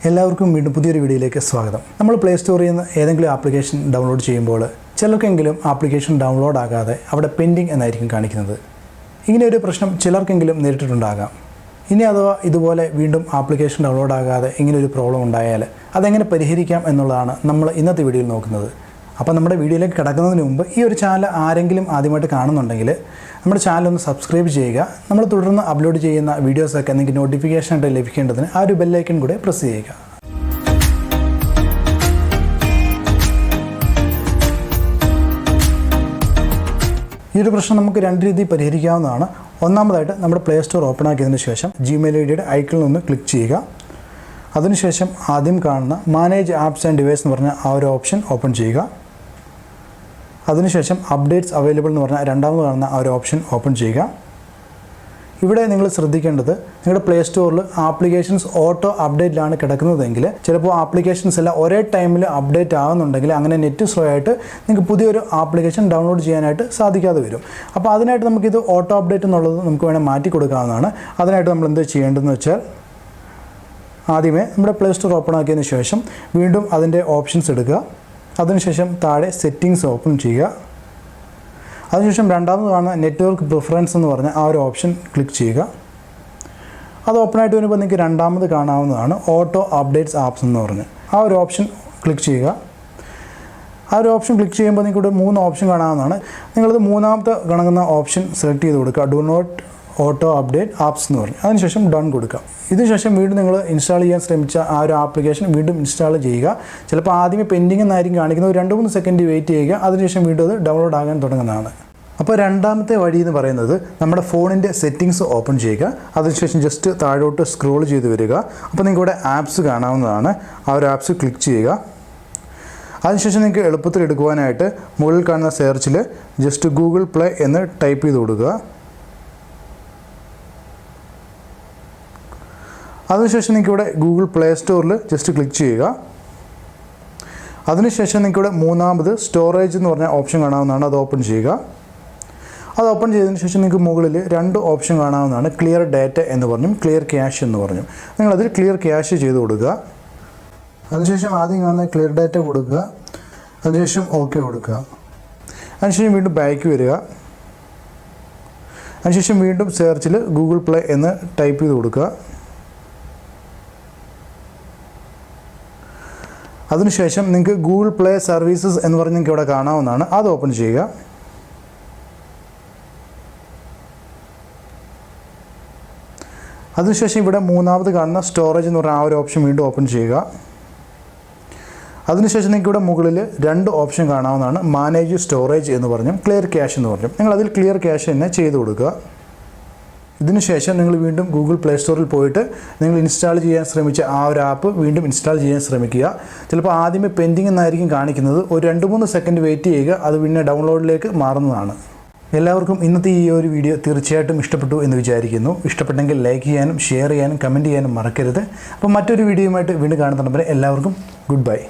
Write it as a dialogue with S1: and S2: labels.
S1: എല്ലാവർക്കും വീണ്ടും പുതിയൊരു വീഡിയോയിലേക്ക് സ്വാഗതം. നമ്മൾ പ്ലേ സ്റ്റോറിൽ നിന്ന് ഏതെങ്കിലും ആപ്ലിക്കേഷൻ ഡൗൺലോഡ് ചെയ്യുമ്പോൾ ചിലർക്കെങ്കിലും ആപ്ലിക്കേഷൻ ഡൗൺലോഡ് ആകാതെ അവിടെ പെൻഡിങ് എന്നായിരിക്കും കാണിക്കുന്നത്. ഇങ്ങനെ ഒരു പ്രശ്നം ചിലർക്കെങ്കിലും നേരിട്ടിട്ടുണ്ടാകാം. ഇനി അഥവാ ഇതുപോലെ വീണ്ടും ആപ്ലിക്കേഷൻ ഡൗൺലോഡ് ആകാതെ ഇങ്ങനൊരു പ്രോബ്ലം ഉണ്ടായാൽ അതെങ്ങനെ പരിഹരിക്കാം എന്നുള്ളതാണ് നമ്മൾ ഇന്നത്തെ വീഡിയോയിൽ നോക്കുന്നത്. അപ്പോൾ നമ്മുടെ വീഡിയോയിലേക്ക് കിടക്കുന്നതിന് മുമ്പ് ഈ ഒരു ചാനൽ ആരെങ്കിലും ആദ്യമായിട്ട് കാണുന്നുണ്ടെങ്കിൽ നമ്മുടെ ചാനൽ ഒന്ന് സബ്സ്ക്രൈബ് ചെയ്യുക. നമ്മൾ തുടർന്ന് അപ്ലോഡ് ചെയ്യുന്ന വീഡിയോസൊക്കെ നിങ്ങൾക്ക് നോട്ടിഫിക്കേഷനായിട്ട് ലഭിക്കേണ്ടതിന് ആ ഒരു ബെല്ലൈക്കൺ കൂടെ പ്രസ് ചെയ്യുക. ഈ ഒരു പ്രശ്നം നമുക്ക് രണ്ട് രീതിയിൽ പരിഹരിക്കാവുന്നതാണ്. ഒന്നാമതായിട്ട് നമ്മുടെ പ്ലേ സ്റ്റോർ ഓപ്പൺ ആക്കിയതിന് ശേഷം ജിമെയിൽ ഐ ഡിയുടെ ഐക്കണിൽ ഒന്ന് ക്ലിക്ക് ചെയ്യുക. അതിനുശേഷം ആദ്യം കാണുന്ന മാനേജ് ആപ്സ് ആൻഡ് ഡിവൈസ് എന്ന് പറഞ്ഞ ആ ഒരു ഓപ്ഷൻ ഓപ്പൺ ചെയ്യുക. അതിനുശേഷം അപ്ഡേറ്റ്സ് അവൈലബിൾ എന്ന് പറഞ്ഞാൽ രണ്ടാമത് കാണുന്ന ആ ഒരു ഓപ്ഷൻ ഓപ്പൺ ചെയ്യുക. ഇവിടെ നിങ്ങൾ ശ്രദ്ധിക്കേണ്ടത്, നിങ്ങളുടെ പ്ലേ സ്റ്റോറിൽ ആപ്ലിക്കേഷൻസ് ഓട്ടോ അപ്ഡേറ്റിലാണ് കിടക്കുന്നതെങ്കിൽ ചിലപ്പോൾ ആപ്ലിക്കേഷൻസ് എല്ലാം ഒരേ ടൈമിൽ അപ്ഡേറ്റ് ആകുന്നുണ്ടെങ്കിൽ അങ്ങനെ നെറ്റ് സ്ലോ ആയിട്ട് നിങ്ങൾക്ക് പുതിയൊരു ആപ്ലിക്കേഷൻ ഡൗൺലോഡ് ചെയ്യാനായിട്ട് സാധിക്കാതെ വരും. അപ്പോൾ അതിനായിട്ട് നമുക്കിത് ഓട്ടോ അപ്ഡേറ്റ് എന്നുള്ളത് നമുക്ക് വേണേൽ മാറ്റി കൊടുക്കാവുന്നതാണ്. അതിനായിട്ട് നമ്മൾ എന്ത് ചെയ്യേണ്ടതെന്ന് വെച്ചാൽ, ആദ്യമേ നമ്മുടെ പ്ലേ സ്റ്റോർ ഓപ്പൺ ആക്കിയതിന് ശേഷം വീണ്ടും അതിൻ്റെ ഓപ്ഷൻസ് എടുക്കുക. അതിനുശേഷം താഴെ സെറ്റിങ്സ് ഓപ്പൺ ചെയ്യുക. അതിനുശേഷം രണ്ടാമത് കാണുന്ന നെറ്റ്വർക്ക് പ്രിഫറൻസ് എന്ന് പറഞ്ഞ ആ ഒരു ഓപ്ഷൻ ക്ലിക്ക് ചെയ്യുക. അത് ഓപ്പൺ ആയിട്ട് വരുമ്പോൾ നിങ്ങൾക്ക് രണ്ടാമത് കാണാവുന്നതാണ് ഓട്ടോ അപ്ഡേറ്റ്സ് ആപ്സ് എന്ന് പറഞ്ഞ് ആ ഒരു ഓപ്ഷൻ ക്ലിക്ക് ചെയ്യുക. ആ ഒരു ഓപ്ഷൻ ക്ലിക്ക് ചെയ്യുമ്പോൾ നിങ്ങൾക്ക് ഇവിടെ 3 ഓപ്ഷൻ കാണാവുന്നതാണ്. നിങ്ങളത് മൂന്നാമത്തെ കാണുന്ന ഓപ്ഷൻ സെലക്ട് ചെയ്ത് കൊടുക്കുക, do not auto update apps എന്ന് പറഞ്ഞ്. അതിനുശേഷം ഡൺ കൊടുക്കുക. ഇതിനുശേഷം വീണ്ടും നിങ്ങൾ ഇൻസ്റ്റാൾ ചെയ്യാൻ ശ്രമിച്ച ആ ഒരു ആപ്ലിക്കേഷൻ വീണ്ടും ഇൻസ്റ്റാൾ ചെയ്യുക. ചിലപ്പോൾ ആദ്യമേ പെൻഡിങ് എന്നായിരിക്കും കാണിക്കുന്നത്. 2-3 സെക്കൻഡ് വെയിറ്റ് ചെയ്യുക. അതിനുശേഷം വീണ്ടും അത് ഡൗൺലോഡ് ആകാൻ തുടങ്ങുന്നതാണ്. അപ്പോൾ രണ്ടാമത്തെ വഴി എന്ന് പറയുന്നത് നമ്മുടെ ഫോണിൻ്റെ സെറ്റിങ്സ് ഓപ്പൺ ചെയ്യുക. അതിനുശേഷം ജസ്റ്റ് താഴോട്ട് സ്ക്രോൾ ചെയ്ത് വരിക. അപ്പോൾ നിങ്ങൾക്ക് ഇവിടെ ആപ്സ് കാണാവുന്നതാണ്. ആ ഒരു ആപ്സ് ക്ലിക്ക് ചെയ്യുക. അതിനുശേഷം നിങ്ങൾക്ക് എളുപ്പത്തിൽ എടുക്കുവാനായിട്ട് മുകളിൽ കാണുന്ന സെർച്ചിൽ ജസ്റ്റ് ഗൂഗിൾ പ്ലേ എന്ന് ടൈപ്പ് ചെയ്ത് കൊടുക്കുക. അതിനുശേഷം നിങ്ങൾക്കിവിടെ ഗൂഗിൾ പ്ലേ സ്റ്റോറിൽ ജസ്റ്റ് ക്ലിക്ക് ചെയ്യുക. അതിനുശേഷം നിങ്ങൾക്കിവിടെ മൂന്നാമത് സ്റ്റോറേജ് എന്ന് പറഞ്ഞ ഓപ്ഷൻ കാണാവുന്നതാണ്. അത് ഓപ്പൺ ചെയ്യുക. അത് ഓപ്പൺ ചെയ്തതിന് ശേഷം നിങ്ങൾക്ക് മുകളിൽ 2 ഓപ്ഷൻ കാണാവുന്നതാണ്, ക്ലിയർ ഡാറ്റ എന്ന് പറഞ്ഞും ക്ലിയർ ക്യാഷ് എന്ന് പറഞ്ഞും. നിങ്ങളതിൽ ക്ലിയർ ക്യാഷ് ചെയ്ത് കൊടുക്കുക. അതിനുശേഷം ആദ്യം കാണുന്ന ക്ലിയർ ഡാറ്റ കൊടുക്കുക. അതിനുശേഷം ഓക്കെ കൊടുക്കുക. അതിനുശേഷം വീണ്ടും ബാക്ക് വരിക. അതിനുശേഷം വീണ്ടും സെർച്ചിൽ ഗൂഗിൾ പ്ലേ എന്ന് ടൈപ്പ് ചെയ്ത് കൊടുക്കുക. അതിനുശേഷം നിങ്ങൾക്ക് ഗൂഗിൾ പ്ലേ സർവീസസ് എന്ന് പറഞ്ഞ് നിങ്ങൾക്ക് ഇവിടെ കാണാവുന്നതാണ്. അത് ഓപ്പൺ ചെയ്യുക. അതിനുശേഷം ഇവിടെ മൂന്നാമത് കാണുന്ന സ്റ്റോറേജ് എന്ന് പറഞ്ഞ ആ ഒരു ഓപ്ഷൻ വീണ്ടും ഓപ്പൺ ചെയ്യുക. അതിനുശേഷം നിങ്ങൾക്ക് ഇവിടെ മുകളിൽ 2 ഓപ്ഷൻ കാണാവുന്നതാണ്, മാനേജ് സ്റ്റോറേജ് എന്ന് പറഞ്ഞും ക്ലിയർ ക്യാഷ് എന്ന് പറഞ്ഞും. നിങ്ങൾ അതിൽ ക്ലിയർ ക്യാഷ് തന്നെ ചെയ്ത് കൊടുക്കുക. ഇതിനുശേഷം നിങ്ങൾ വീണ്ടും ഗൂഗിൾ പ്ലേ സ്റ്റോറിൽ പോയിട്ട് നിങ്ങൾ ഇൻസ്റ്റാൾ ചെയ്യാൻ ശ്രമിച്ച ആ ഒരു ആപ്പ് വീണ്ടും ഇൻസ്റ്റാൾ ചെയ്യാൻ ശ്രമിക്കുക. ചിലപ്പോൾ ആദ്യമേ പെൻഡിങ് എന്നായിരിക്കും കാണിക്കുന്നത്. ഒരു 2-3 സെക്കൻഡ് വെയിറ്റ് ചെയ്യുക. അത് പിന്നെ ഡൗൺലോഡിലേക്ക് മാറുന്നതാണ്. എല്ലാവർക്കും ഇന്നത്തെ ഈ ഒരു വീഡിയോ തീർച്ചയായിട്ടും ഇഷ്ടപ്പെട്ടു എന്ന് വിചാരിക്കുന്നു. ഇഷ്ടപ്പെട്ടെങ്കിൽ ലൈക്ക് ചെയ്യാനും ഷെയർ ചെയ്യാനും കമൻറ്റ് ചെയ്യാനും മറക്കരുത്. അപ്പോൾ മറ്റൊരു വീഡിയോയുമായിട്ട് വീണ്ടും കാണുന്നുണ്ടെങ്കിൽ എല്ലാവർക്കും ഗുഡ് ബൈ.